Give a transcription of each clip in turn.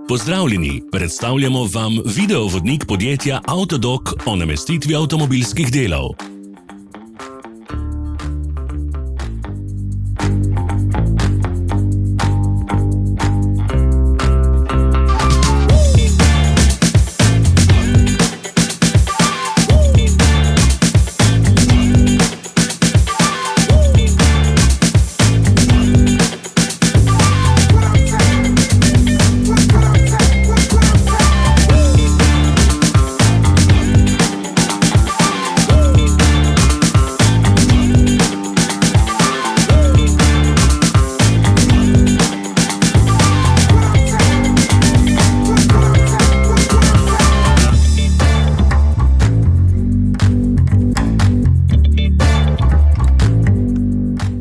Pozdravljeni, predstavljamo vam videovodnik podjetja Avtodok o namestitvi avtomobilskih delov.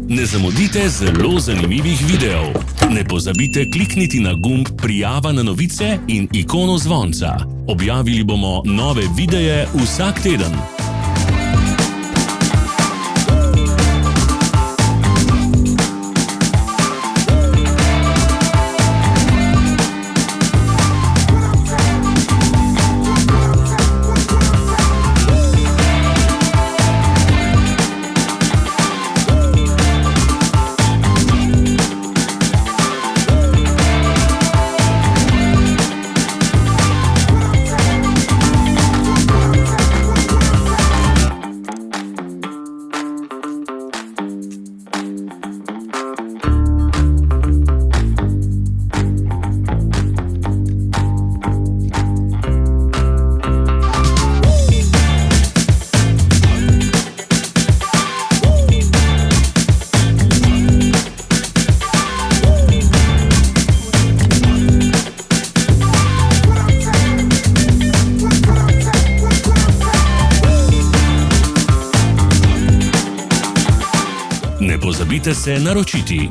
Ne zamudite zelo zanimivih videov. Ne pozabite klikniti na gumb Prijava na novice in ikono zvonca. Objavili bomo nove videe vsak teden. Ne pozabite se naročiti.